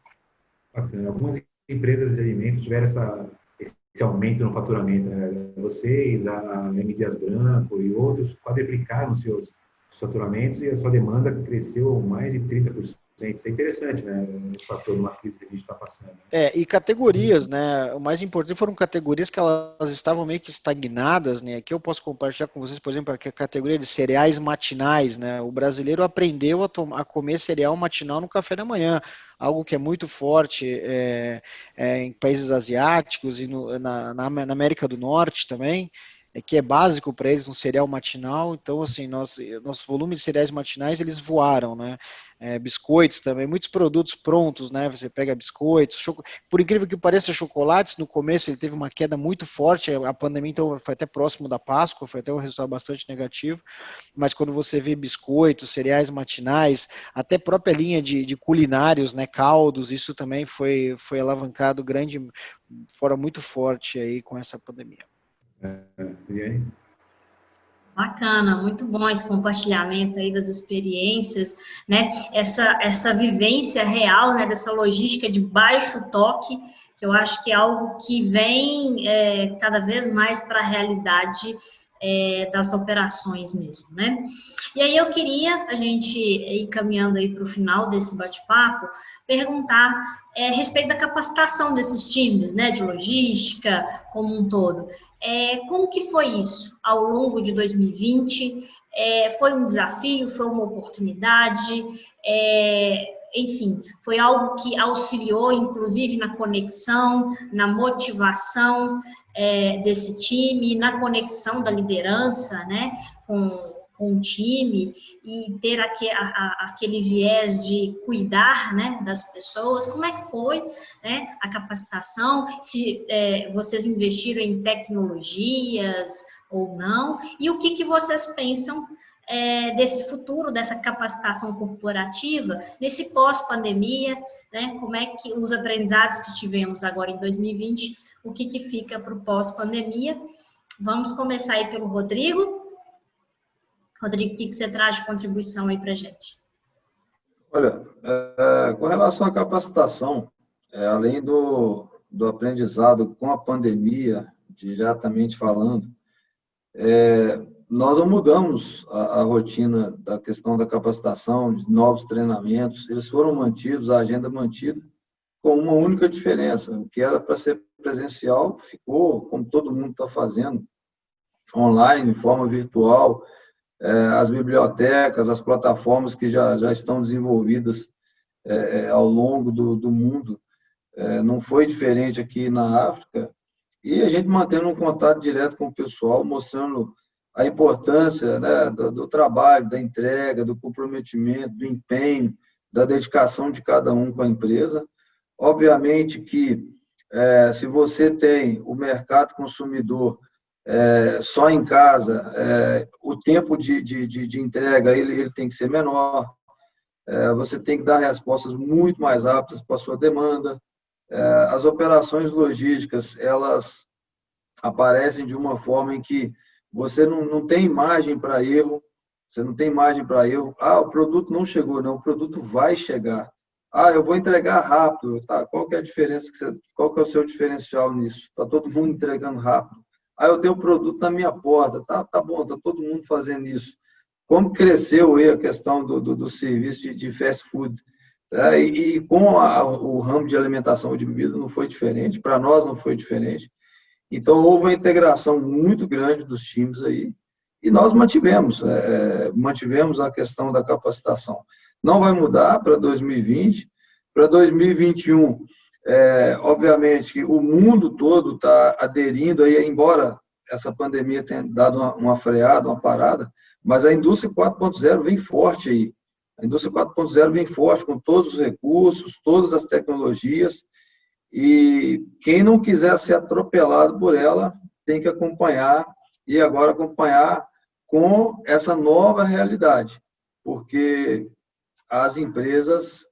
S1: Bacana. Algumas empresas de alimentos tiveram esse aumento no faturamento, né? Vocês, a M. Dias Branco e outros quadriplicaram seus faturamentos e a sua demanda cresceu mais de 30%. Isso é interessante, né? Esse fator numa crise que a gente está passando.
S2: E categorias, né? O mais importante foram categorias que elas estavam meio que estagnadas, né? Aqui eu posso compartilhar com vocês, por exemplo, a categoria de cereais matinais, né? O brasileiro aprendeu a comer cereal matinal no café da manhã, algo que é muito forte em países asiáticos e na América do Norte também. Que é básico para eles, um cereal matinal. Então, assim, nosso volume de cereais matinais, eles voaram, né? Biscoitos também, muitos produtos prontos, né? Você pega biscoitos, por incrível que pareça, chocolates, no começo ele teve uma queda muito forte, a pandemia então foi até próximo da Páscoa, foi até um resultado bastante negativo, mas quando você vê biscoitos, cereais matinais, até própria linha de culinários, né? Caldos, isso também foi alavancado fora muito forte aí com essa pandemia.
S5: Bacana, muito bom esse compartilhamento aí das experiências, né? Essa vivência real, né? Dessa logística de baixo toque, que eu acho que é algo que vem cada vez mais para a realidade das operações mesmo, né? E aí eu queria, a gente ir caminhando aí para o final desse bate-papo, perguntar a respeito da capacitação desses times, né, de logística como um todo. Como que foi isso ao longo de 2020? Foi um desafio? Foi uma oportunidade? Enfim, foi algo que auxiliou, inclusive, na conexão, na motivação desse time, na conexão da liderança, né, com o time e ter aquele viés de cuidar, né, das pessoas. Como é que foi, né, a capacitação? Se vocês investiram em tecnologias ou não? E o que vocês pensam desse futuro, dessa capacitação corporativa, nesse pós-pandemia, né? Como é que os aprendizados que tivemos agora em 2020, o que fica para o pós-pandemia? Vamos começar aí pelo Rodrigo. Rodrigo, o que você traz de contribuição aí para a gente?
S4: Olha, com relação à capacitação, além do aprendizado com a pandemia, diretamente falando, Nós não mudamos a rotina da questão da capacitação, de novos treinamentos, eles foram mantidos, a agenda mantida, com uma única diferença, o que era para ser presencial ficou, como todo mundo está fazendo, online, de forma virtual, as bibliotecas, as plataformas que já estão desenvolvidas ao longo do mundo, não foi diferente aqui na África, e a gente mantendo um contato direto com o pessoal, mostrando a importância, né, do trabalho, da entrega, do comprometimento, do empenho, da dedicação de cada um com a empresa. Obviamente que, se você tem o mercado consumidor só em casa, o tempo de entrega ele tem que ser menor, você tem que dar respostas muito mais rápidas para a sua demanda. As operações logísticas, elas aparecem de uma forma em que você não tem margem para erro, você não tem margem para erro. O produto não chegou, não, o produto vai chegar. Eu vou entregar rápido, tá? Qual que é a diferença? Qual que é o seu diferencial nisso? Está todo mundo entregando rápido. Eu tenho o produto na minha porta, tá bom, está todo mundo fazendo isso. Como cresceu aí a questão do serviço de fast food? E com o ramo de alimentação e de bebida não foi diferente, para nós não foi diferente. Então, houve uma integração muito grande dos times aí, e nós mantivemos a questão da capacitação. Não vai mudar para 2020. Para 2021, obviamente que o mundo todo está aderindo, aí, embora essa pandemia tenha dado uma freada, uma parada, mas a indústria 4.0 vem forte aí. A indústria 4.0 vem forte com todos os recursos, todas as tecnologias, e quem não quiser ser atropelado por ela tem que acompanhar, e agora acompanhar com essa nova realidade, porque as empresas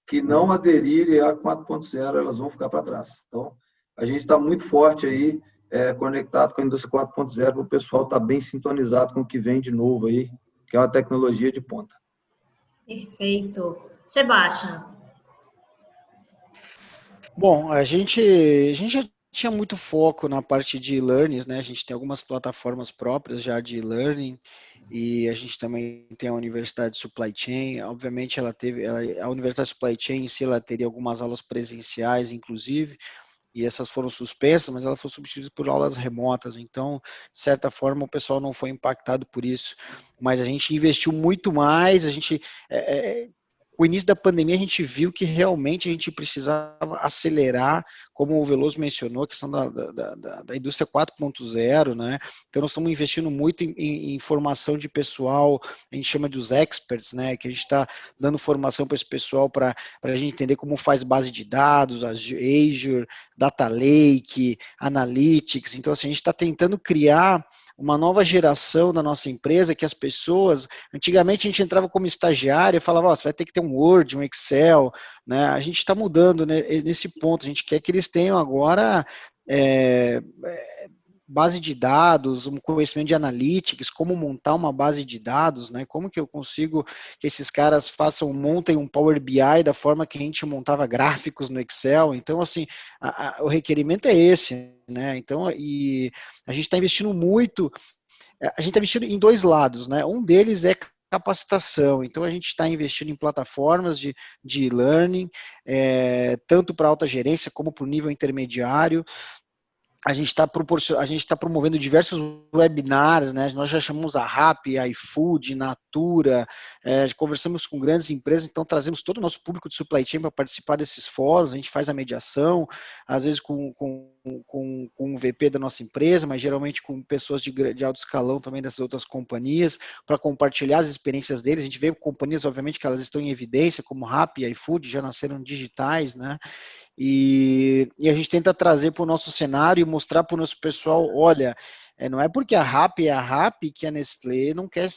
S4: que não aderirem a 4.0, elas vão ficar para trás. Então, a gente está muito forte aí, conectado com a indústria 4.0, o pessoal está bem sintonizado com o que vem de novo aí, que é uma tecnologia de ponta.
S5: Perfeito. Sebastião.
S2: Bom, a gente já tinha muito foco na parte de learnings, né? A gente tem algumas plataformas próprias já de learning, e a gente também tem a Universidade Supply Chain. Obviamente, a Universidade Supply Chain em si, ela teria algumas aulas presenciais, inclusive, e essas foram suspensas, mas elas foram substituídas por aulas remotas. Então, de certa forma, o pessoal não foi impactado por isso. Mas a gente investiu muito mais, com o início da pandemia, a gente viu que realmente a gente precisava acelerar, como o Veloso mencionou, a questão da indústria 4.0, né? Então, nós estamos investindo muito em formação de pessoal, a gente chama de os experts, né? Que a gente está dando formação para esse pessoal para a gente entender como faz base de dados, Azure, Data Lake, Analytics. Então, assim, a gente está tentando criar uma nova geração da nossa empresa, que as pessoas, antigamente a gente entrava como estagiário e falava, você vai ter que ter um Word, um Excel, né? A gente está mudando, né, nesse ponto, a gente quer que eles tenham agora base de dados, um conhecimento de analytics, como montar uma base de dados, né? Como que eu consigo que esses caras montem um Power BI da forma que a gente montava gráficos no Excel. Então, assim, o requerimento é esse, né? Então, e a gente está investindo muito, a gente está investindo em dois lados, né? Um deles é capacitação. Então, a gente está investindo em plataformas de learning, tanto para alta gerência como para o nível intermediário. A gente está promovendo diversos webinars, né? Nós já chamamos a Rappi, a iFood, Natura, conversamos com grandes empresas, então trazemos todo o nosso público de supply chain para participar desses fóruns, a gente faz a mediação, às vezes com o VP da nossa empresa, mas geralmente com pessoas de alto escalão também dessas outras companhias, para compartilhar as experiências deles. A gente vê companhias, obviamente, que elas estão em evidência, como Rappi e iFood, já nasceram digitais, né? E a gente tenta trazer para o nosso cenário e mostrar para o nosso pessoal, olha, não é porque a Rappi é a Rappi que a Nestlé não quer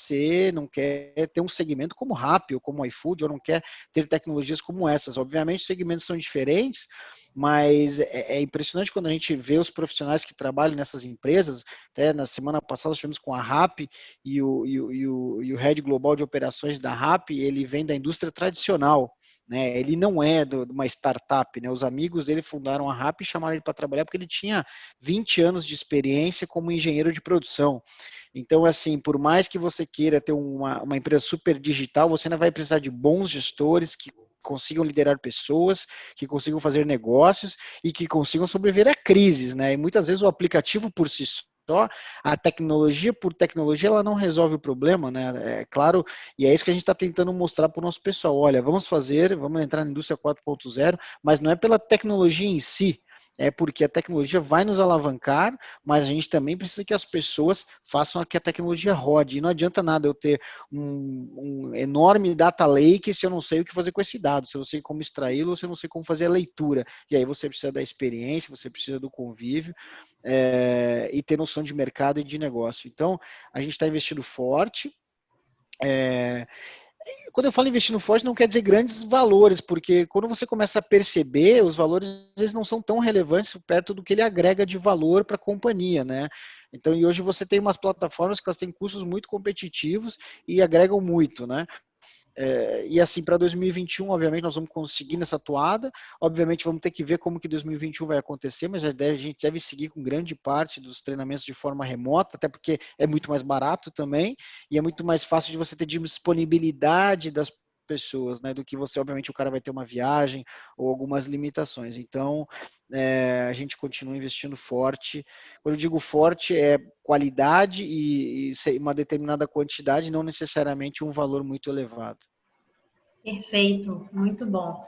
S2: ter um segmento como Rappi ou como iFood, ou não quer ter tecnologias como essas. Obviamente, os segmentos são diferentes, mas é impressionante quando a gente vê os profissionais que trabalham nessas empresas. Até na semana passada nós estivemos com a Rappi e o Head Global de Operações da Rappi, ele vem da indústria tradicional, né? Ele não é de uma startup, né? Os amigos dele fundaram a Rappi e chamaram ele para trabalhar porque ele tinha 20 anos de experiência como engenheiro de produção. Então, assim, por mais que você queira ter uma empresa super digital, você ainda vai precisar de bons gestores que consigam liderar pessoas, que consigam fazer negócios e que consigam sobreviver a crises, né? E muitas vezes o aplicativo por si só, a tecnologia por tecnologia, ela não resolve o problema, né? É claro, e é isso que a gente está tentando mostrar para o nosso pessoal. Olha, vamos entrar na indústria 4.0, mas não é pela tecnologia em si, é porque a tecnologia vai nos alavancar, mas a gente também precisa que as pessoas façam que a tecnologia rode. E não adianta nada eu ter um enorme data lake se eu não sei o que fazer com esse dado, se eu não sei como extraí-lo, se eu não sei como fazer a leitura. E aí você precisa da experiência, você precisa do convívio e ter noção de mercado e de negócio. Então, a gente está investindo forte. Quando eu falo investindo forte, não quer dizer grandes valores, porque quando você começa a perceber, os valores eles não são tão relevantes perto do que ele agrega de valor para a companhia, né? Então, e hoje você tem umas plataformas que elas têm custos muito competitivos e agregam muito, né? E assim, para 2021, obviamente, nós vamos conseguir nessa toada. Obviamente, vamos ter que ver como que 2021 vai acontecer, mas a gente deve seguir com grande parte dos treinamentos de forma remota, até porque é muito mais barato também, e é muito mais fácil de você ter disponibilidade das pessoas, né, do que você, obviamente, o cara vai ter uma viagem ou algumas limitações. Então, a gente continua investindo forte. Quando eu digo forte, é qualidade e uma determinada quantidade, não necessariamente um valor muito elevado.
S5: Perfeito, muito bom.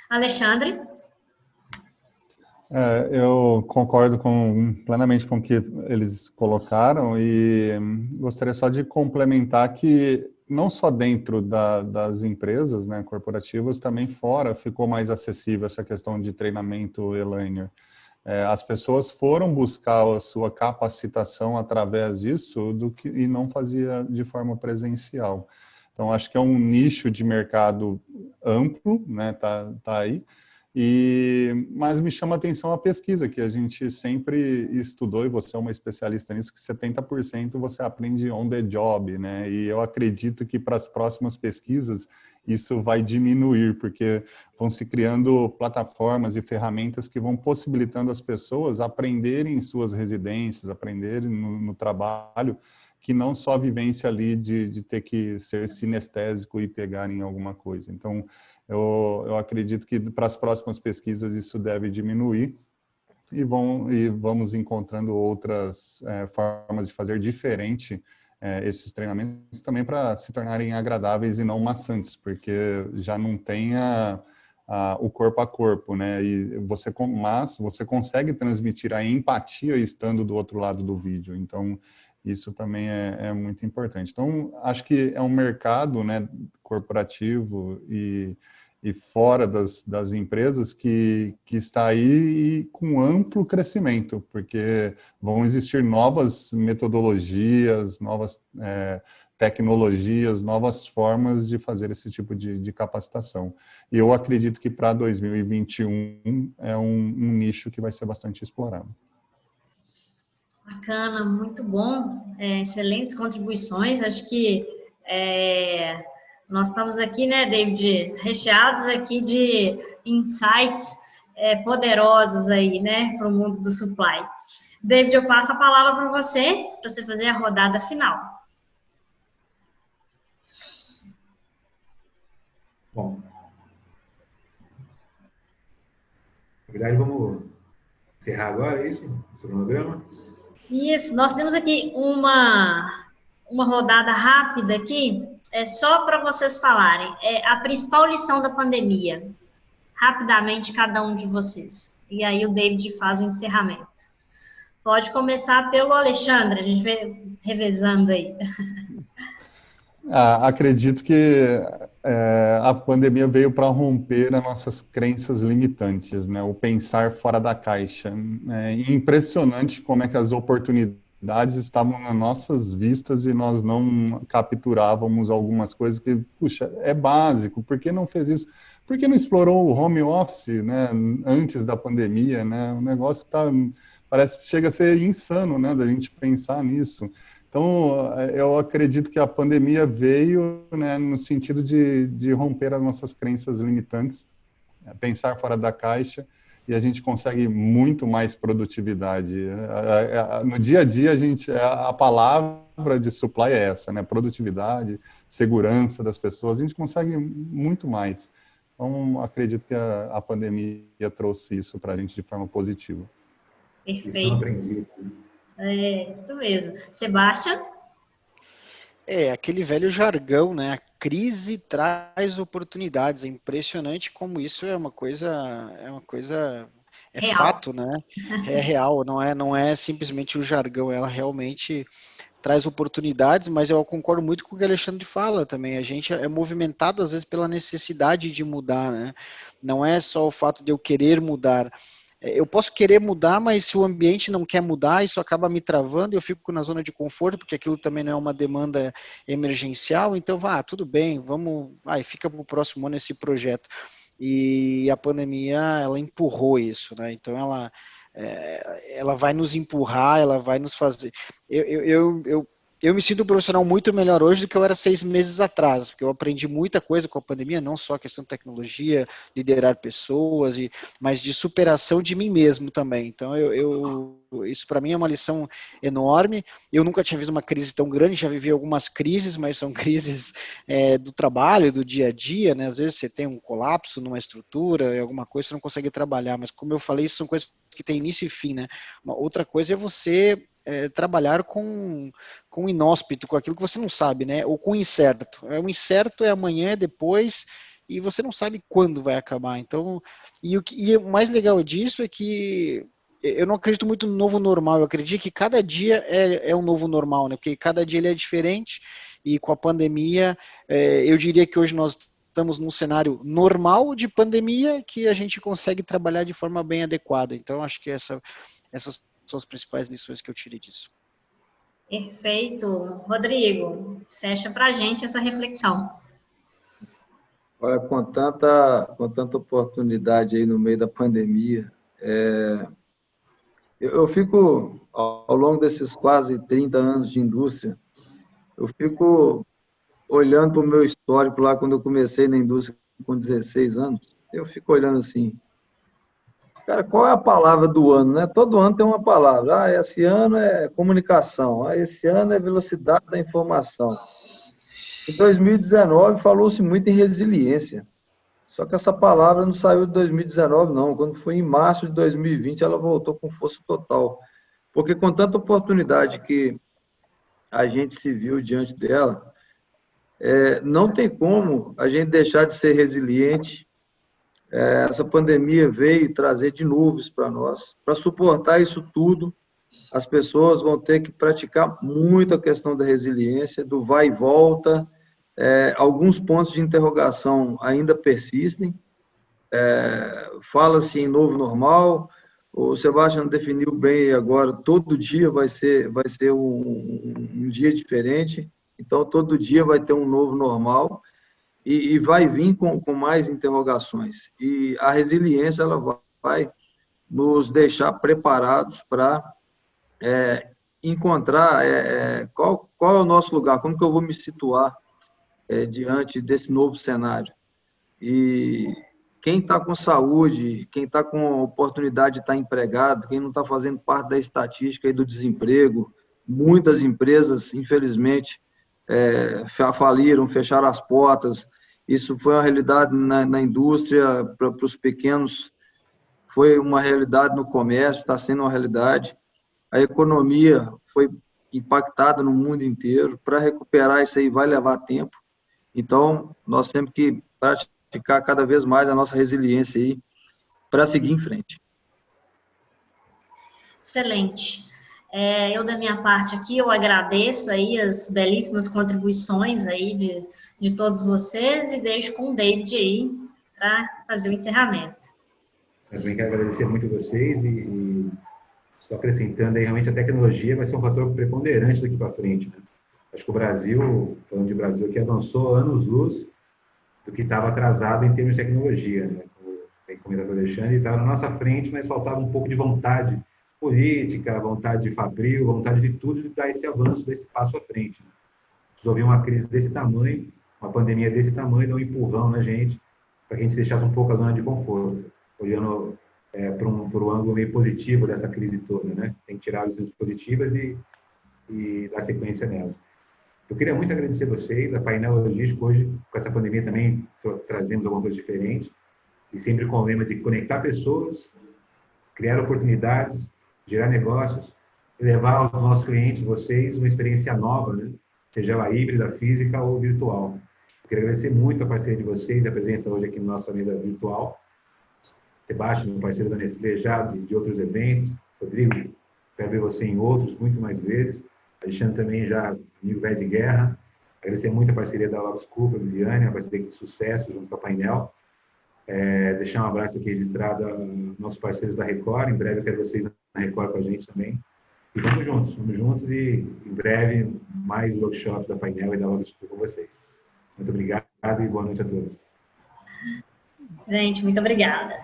S5: Alexandre?
S3: Eu concordo plenamente com o que eles colocaram e gostaria só de complementar que não só dentro das empresas, né, corporativas, também fora ficou mais acessível essa questão de treinamento e-learning. As pessoas foram buscar a sua capacitação através disso e não fazia de forma presencial. Então, acho que é um nicho de mercado amplo, né, tá aí. Mas me chama a atenção a pesquisa, que a gente sempre estudou, e você é uma especialista nisso, que 70% você aprende on the job, né? E eu acredito que para as próximas pesquisas isso vai diminuir, porque vão se criando plataformas e ferramentas que vão possibilitando as pessoas aprenderem em suas residências, aprenderem no trabalho, que não só a vivência ali de ter que ser sinestésico e pegar em alguma coisa. Então, eu acredito que para as próximas pesquisas isso deve diminuir e vamos encontrando outras formas de fazer diferente esses treinamentos também para se tornarem agradáveis e não maçantes, porque já não tem o corpo a corpo, né? Mas você consegue transmitir a empatia estando do outro lado do vídeo. Então, isso também é muito importante. Então, acho que é um mercado, né, corporativo e fora das empresas que está aí com amplo crescimento, porque vão existir novas metodologias, novas tecnologias, novas formas de fazer esse tipo de capacitação. E eu acredito que para 2021 é um nicho que vai ser bastante explorado.
S5: Bacana, muito bom, excelentes contribuições. Acho que nós estamos aqui, né, David, recheados aqui de insights poderosos aí, né, para o mundo do supply. David, eu passo a palavra para você fazer a rodada final.
S1: Bom, na verdade, vamos encerrar agora, é isso? O cronograma?
S5: Isso, nós temos aqui uma rodada rápida aqui, só para vocês falarem. A principal lição da pandemia, rapidamente, cada um de vocês. E aí o David faz o encerramento. Pode começar pelo Alexandre, a gente vai revezando aí.
S3: Acredito que a pandemia veio para romper as nossas crenças limitantes, né? O pensar fora da caixa. É impressionante como é que as oportunidades estavam nas nossas vistas e nós não capturávamos algumas coisas que, puxa, é básico, por que não fez isso? Por que não explorou o home office, né, antes da pandemia, né? O negócio parece que chega a ser insano, né, da gente pensar nisso. Então, eu acredito que a pandemia veio, né, no sentido de romper as nossas crenças limitantes, pensar fora da caixa e a gente consegue muito mais produtividade. No dia a dia, a palavra de supply é essa, né? Produtividade, segurança das pessoas, a gente consegue muito mais. Então, acredito que a pandemia trouxe isso para a gente de forma positiva.
S5: Perfeito. É, isso mesmo. Sebastião?
S2: Aquele velho jargão, né? A crise traz oportunidades. É impressionante como isso é uma coisa, é
S5: Real.
S2: fato, né? É real, não é simplesmente o jargão, ela realmente traz oportunidades, mas eu concordo muito com o que o Alexandre fala também. A gente é movimentado às vezes pela necessidade de mudar, né? Não é só o fato de eu querer mudar. Eu posso querer mudar, mas se o ambiente não quer mudar, isso acaba me travando e eu fico na zona de conforto, porque aquilo também não é uma demanda emergencial. Então, tudo bem, fica para o próximo ano esse projeto. E a pandemia, ela empurrou isso, né? Então, ela vai nos empurrar, ela vai nos fazer. Eu me sinto um profissional muito melhor hoje do que eu era 6 meses atrás, porque eu aprendi muita coisa com a pandemia, não só a questão de tecnologia, liderar pessoas, mas de superação de mim mesmo também. Então, isso para mim é uma lição enorme. Eu nunca tinha visto uma crise tão grande, já vivi algumas crises, mas são crises do trabalho, do dia a dia, né? Às vezes você tem um colapso numa estrutura, alguma coisa, você não consegue trabalhar, mas como eu falei, isso são coisas que têm início e fim, né? Uma outra coisa é você trabalhar com inóspito, com aquilo que você não sabe, né? Ou com incerto. O incerto é amanhã, é depois, e você não sabe quando vai acabar. Então, e o mais legal disso é que eu não acredito muito no novo normal, eu acredito que cada dia é um novo normal, né? Porque cada dia ele é diferente, e com a pandemia, eu diria que hoje nós estamos num cenário normal de pandemia que a gente consegue trabalhar de forma bem adequada. Então, acho que essas são as principais lições que eu tirei disso.
S5: Perfeito. Rodrigo, fecha para a gente essa reflexão.
S4: Olha, com tanta oportunidade aí no meio da pandemia, eu fico, ao longo desses quase 30 anos de indústria, eu fico olhando para o meu histórico lá, quando eu comecei na indústria com 16 anos, eu fico olhando assim, cara, qual é a palavra do ano, né? Todo ano tem uma palavra. Esse ano é comunicação. Esse ano é velocidade da informação. Em 2019 falou-se muito em resiliência. Só que essa palavra não saiu de 2019, não. Quando foi em março de 2020, ela voltou com força total. Porque com tanta oportunidade que a gente se viu diante dela, não tem como a gente deixar de ser resiliente. Essa pandemia veio trazer de novo isso para nós. Para suportar isso tudo, as pessoas vão ter que praticar muito a questão da resiliência, do vai e volta. Alguns pontos de interrogação ainda persistem. Fala-se em novo normal. O Sebastião definiu bem agora, todo dia vai ser um dia diferente. Então, todo dia vai ter um novo normal. E vai vir com mais interrogações. E a resiliência ela vai nos deixar preparados para encontrar qual é o nosso lugar, como que eu vou me situar diante desse novo cenário. E quem está com saúde, quem está com oportunidade de estar empregado, quem não está fazendo parte da estatística e do desemprego, muitas empresas, infelizmente, faliram, fecharam as portas. Isso foi uma realidade na indústria, para os pequenos, foi uma realidade no comércio, está sendo uma realidade. A economia foi impactada no mundo inteiro. Para recuperar isso aí vai levar tempo. Então, nós temos que praticar cada vez mais a nossa resiliência aí para seguir em frente.
S5: Excelente. Eu, da minha parte aqui, eu agradeço aí as belíssimas contribuições aí de todos vocês e deixo com o David aí para fazer o encerramento.
S1: Eu também quero agradecer muito a vocês e só acrescentando aí, realmente a tecnologia vai ser um fator preponderante daqui para frente, né? Acho que o Brasil, falando de Brasil aqui, avançou anos-luz do que estava atrasado em termos de tecnologia, né? Como bem comentado o Alexandre, estava na nossa frente, mas faltava um pouco de vontade política, vontade de fabril, vontade de tudo, de dar esse avanço, desse passo à frente. Resolver uma crise desse tamanho, uma pandemia desse tamanho, dar um empurrão na gente, para que a gente deixasse um pouco a zona de conforto, olhando para um ângulo meio positivo dessa crise toda, né? Tem que tirar as lições positivas e dar sequência nelas. Eu queria muito agradecer vocês, a Painel Logístico hoje, com essa pandemia também, trazemos alguma coisa diferente, e sempre com o lema de conectar pessoas, criar oportunidades, gerar negócios, e levar aos nossos clientes, vocês, uma experiência nova, né? Seja ela híbrida, física ou virtual. Eu queria agradecer muito a parceria de vocês, a presença hoje aqui na nossa mesa virtual. Sebastião, meu parceiro da Nestlé, já de outros eventos. Rodrigo, quero ver você em outros, muito mais vezes. Alexandre também já, amigo velho de guerra. Agradecer muito a parceria da Love Scoop, a Viviane, a parceria de sucesso junto com a Painel. Deixar um abraço aqui registrado aos nossos parceiros da Record. Em breve eu quero vocês na Record com a gente também. E vamos juntos e em breve mais workshops da Painel e da Love Scoop com vocês. Muito obrigado e boa noite a todos.
S5: Gente, muito obrigada.